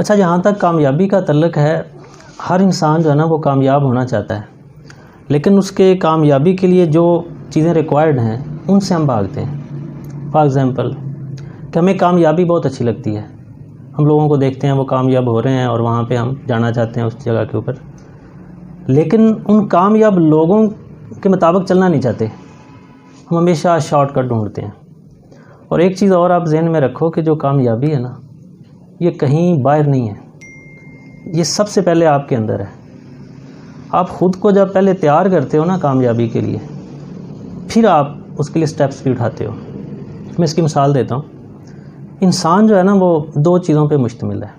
अच्छा, जहाँ तक कामयाबी का तल्लुक़ है, हर इंसान जो है ना वो कामयाब होना चाहता है, लेकिन उसके कामयाबी के लिए जो चीज़ें रिक्वायर्ड हैं उनसे हम भागते हैं। फॉर एग्ज़ाम्पल कि हमें कामयाबी बहुत अच्छी लगती है, हम लोगों को देखते हैं वो कामयाब हो रहे हैं और वहाँ पे हम जाना चाहते हैं उस जगह के ऊपर, लेकिन उन कामयाब लोगों के मुताबिक चलना नहीं चाहते, हम हमेशा शॉर्टकट ढूंढते हैं। और एक चीज़ और आप जहन में रखो कि जो कामयाबी है ना, ये कहीं बाहर नहीं है, ये सबसे पहले आपके अंदर है। आप ख़ुद को जब पहले तैयार करते हो ना कामयाबी के लिए, फिर आप उसके लिए स्टेप्स भी उठाते हो। मैं इसकी मिसाल देता हूँ। इंसान जो है ना वो दो चीज़ों पे मुश्तमिल है,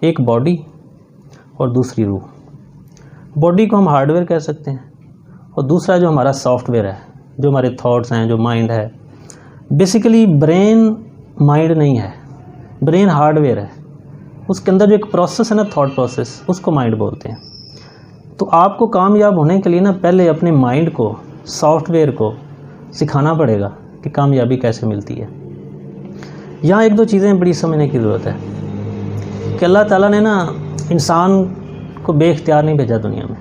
एक बॉडी और दूसरी रूह। बॉडी को हम हार्डवेयर कह सकते हैं और दूसरा जो हमारा सॉफ्टवेयर है, जो हमारे थॉट्स हैं, जो माइंड है। बेसिकली ब्रेन माइंड नहीं है, ब्रेन हार्डवेयर है। उसके अंदर जो एक प्रोसेस है ना, थॉट प्रोसेस, उसको माइंड बोलते हैं। तो आपको कामयाब होने के लिए ना पहले अपने माइंड को, सॉफ्टवेयर को सिखाना पड़ेगा कि कामयाबी कैसे मिलती है। यहाँ एक दो चीज़ें बड़ी समझने की ज़रूरत है कि अल्लाह ताला ने ना इंसान को बेख्तियार नहीं भेजा दुनिया में।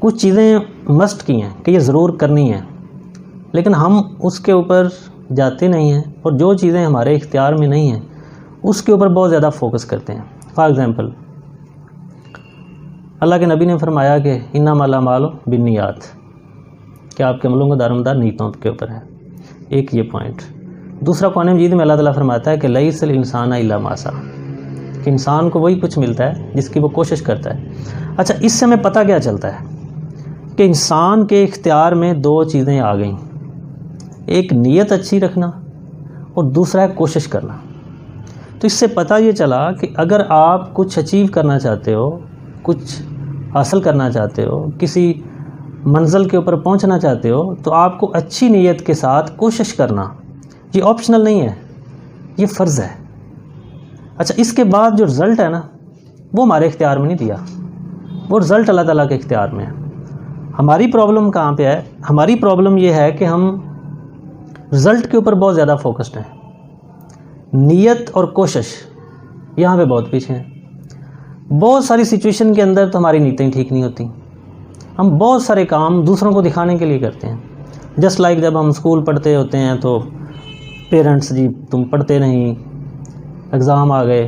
कुछ चीज़ें मस्ट की हैं कि ये ज़रूर करनी है, लेकिन हम उसके ऊपर जाते नहीं हैं, और जो चीज़ें हमारे इख्तियार में नहीं हैं उसके ऊपर बहुत ज़्यादा फोकस करते हैं। फॉर एग्ज़ाम्पल अल्लाह के नबी ने फरमाया कि इन्नमल अमालु बिन्नियात, कि आपके अमलों का दारोमदार नीयतों के ऊपर है। एक ये पॉइंट। दूसरा कुरान मजीद में अल्लाह ताला फरमाता है कि लैसल इंसान इल्ला मा सा, कि इंसान को वही कुछ मिलता है जिसकी वो कोशिश करता है। अच्छा, इससे हमें पता क्या चलता है कि इंसान के इख्तियार में दो चीज़ें आ गई, एक नीयत अच्छी रखना और दूसरा है कोशिश करना। तो इससे पता ये चला कि अगर आप कुछ अचीव करना चाहते हो, कुछ हासिल करना चाहते हो, किसी मंजिल के ऊपर पहुंचना चाहते हो, तो आपको अच्छी नीयत के साथ कोशिश करना, ये ऑप्शनल नहीं है, ये फ़र्ज़ है। अच्छा, इसके बाद जो रिज़ल्ट है ना वो हमारे इख्तियार में नहीं दिया, वो रिज़ल्ट अल्लाह ताला के इख्तियार में है। हमारी प्रॉब्लम कहाँ पे है? हमारी प्रॉब्लम ये है कि हम रिज़ल्ट के ऊपर बहुत ज़्यादा फोकस्ड हैं, नीयत और कोशिश यहाँ पे बहुत पीछे हैं। बहुत सारी सिचुएशन के अंदर तो हमारी नीयतें ठीक नहीं होती, हम बहुत सारे काम दूसरों को दिखाने के लिए करते हैं। जस्ट लाइक जब हम स्कूल पढ़ते होते हैं तो पेरेंट्स, जी तुम पढ़ते नहीं, एग्ज़ाम आ गए,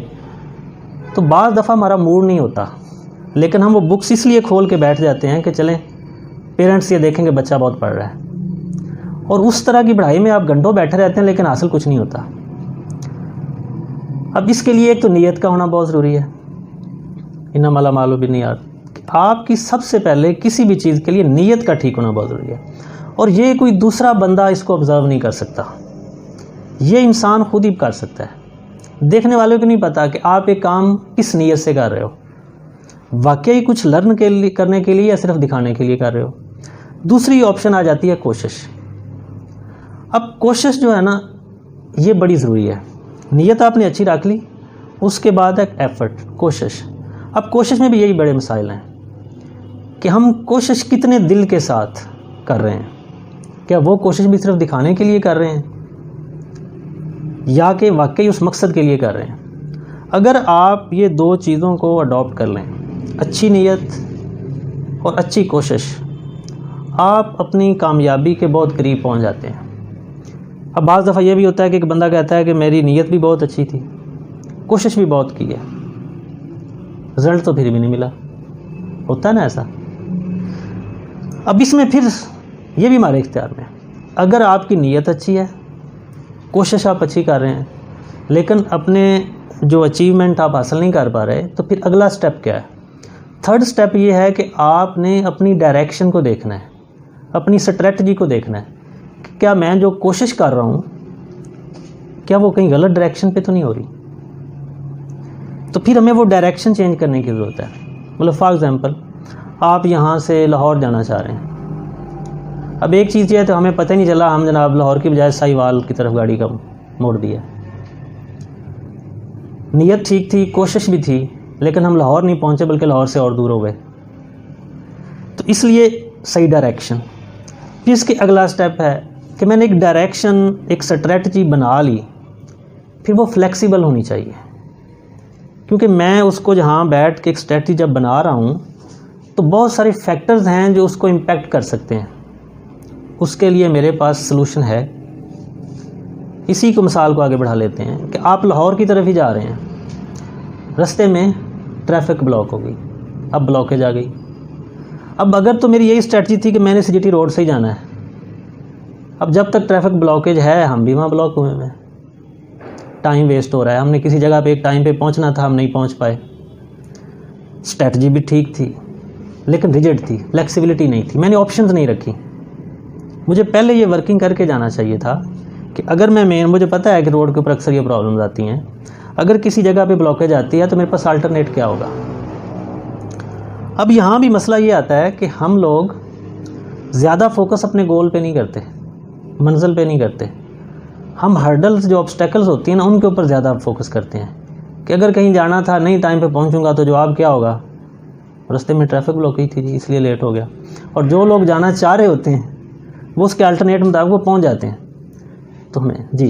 तो बाज़ दफ़ा हमारा मूड नहीं होता, लेकिन हम वो बुक्स इसलिए खोल के बैठ जाते हैं कि चलें पेरेंट्स ये देखेंगे बच्चा बहुत पढ़ रहा है, और उस तरह की पढ़ाई में आप घंटों बैठे रहते हैं लेकिन हासिल कुछ नहीं होता। अब इसके लिए एक तो नीयत का होना बहुत ज़रूरी है। इन्नमल अमालु बिन्नियात, आपकी सबसे पहले किसी भी चीज़ के लिए नीयत का ठीक होना बहुत ज़रूरी है, और ये कोई दूसरा बंदा इसको ऑब्ज़र्व नहीं कर सकता, ये इंसान खुद ही कर सकता है। देखने वालों को नहीं पता कि आप एक काम किस नीयत से कर रहे हो, वाकई कुछ लर्न के लिए करने के लिए या सिर्फ दिखाने के लिए कर रहे हो। दूसरी ऑप्शन आ जाती है कोशिश। अब कोशिश जो है ना ये बड़ी ज़रूरी है। नीयत आपने अच्छी रख ली, उसके बाद एक एफर्ट, कोशिश। अब कोशिश में भी यही बड़े मसाइल हैं कि हम कोशिश कितने दिल के साथ कर रहे हैं। क्या वो कोशिश भी सिर्फ दिखाने के लिए कर रहे हैं या कि वाकई उस मकसद के लिए कर रहे हैं? अगर आप ये दो चीज़ों को अडॉप्ट कर लें, अच्छी नीयत और अच्छी कोशिश, आप अपनी कामयाबी के बहुत करीब पहुंच जाते हैं। अब बाज़ दफ़ा ये भी होता है कि एक बंदा कहता है कि मेरी नीयत भी बहुत अच्छी थी, कोशिश भी बहुत की है, रिज़ल्ट तो फिर भी नहीं मिला। होता है ना ऐसा। अब इसमें फिर ये भी हमारे इख्तियार में है। अगर आपकी नीयत अच्छी है, कोशिश आप अच्छी कर रहे हैं, लेकिन अपने जो अचीवमेंट आप हासिल नहीं कर पा रहे, तो फिर अगला स्टेप क्या है? थर्ड स्टेप ये है कि आपने अपनी डायरेक्शन को देखना है, अपनी स्ट्रेटजी को देखना है कि क्या मैं जो कोशिश कर रहा हूँ क्या वो कहीं गलत डायरेक्शन पे तो नहीं हो रही। तो फिर हमें वो डायरेक्शन चेंज करने की ज़रूरत है। मतलब फॉर एग्ज़ाम्पल आप यहाँ से लाहौर जाना चाह रहे हैं। अब एक चीज़ ये है, तो हमें पता ही नहीं चला, हम जनाब लाहौर की बजाय साहिवाल की तरफ गाड़ी का मोड़ दिया। नीयत ठीक थी, कोशिश भी थी, लेकिन हम लाहौर नहीं पहुँचे बल्कि लाहौर से और दूर हो गए। तो इसलिए सही डायरेक्शन। फिर इसके अगला स्टेप है कि मैंने एक डायरेक्शन, एक स्ट्रेटजी बना ली, फिर वो फ्लेक्सिबल होनी चाहिए। क्योंकि मैं उसको जहाँ बैठ के एक स्ट्रेटजी जब बना रहा हूँ तो बहुत सारे फैक्टर्स हैं जो उसको इम्पेक्ट कर सकते हैं। उसके लिए मेरे पास सलूशन है। इसी को मिसाल को आगे बढ़ा लेते हैं कि आप लाहौर की तरफ ही जा रहे हैं, रास्ते में ट्रैफिक ब्लॉक हो गई, अब ब्लॉकेज आ गई। अब अगर तो मेरी यही स्ट्रेटजी थी कि मैंने CGT रोड से ही जाना है, अब जब तक ट्रैफिक ब्लॉकेज है हम भी वहाँ ब्लॉक हुए हैं, टाइम वेस्ट हो रहा है। हमने किसी जगह पे एक टाइम पे पहुँचना था, हम नहीं पहुँच पाए। स्ट्रेटजी भी ठीक थी लेकिन रिजिड थी, फ्लेक्सिबिलिटी नहीं थी, मैंने ऑप्शंस नहीं रखी। मुझे पहले ये वर्किंग करके जाना चाहिए था कि अगर मैं मुझे पता है कि रोड के ऊपर अक्सर ये प्रॉब्लम्स आती हैं, अगर किसी जगह पे ब्लॉकेज आती है तो मेरे पास अल्टरनेट क्या होगा। अब यहाँ भी मसला ये आता है कि हम लोग ज़्यादा फोकस अपने गोल पे नहीं करते, मंजिल पे नहीं करते। हम हर्डल्स जो ऑब्स्टेकल्स होती हैं ना उनके ऊपर ज़्यादा फोकस करते हैं कि अगर कहीं जाना था, नहीं टाइम पे पहुँचूंगा तो जवाब क्या होगा, रास्ते में ट्रैफिक ब्लॉकेज थी जी इसलिए लेट हो गया। और जो लोग जाना चाह रहे होते हैं वो उसके अल्टरनेट मुताबिक वो पहुँच जाते हैं। तो हमें जी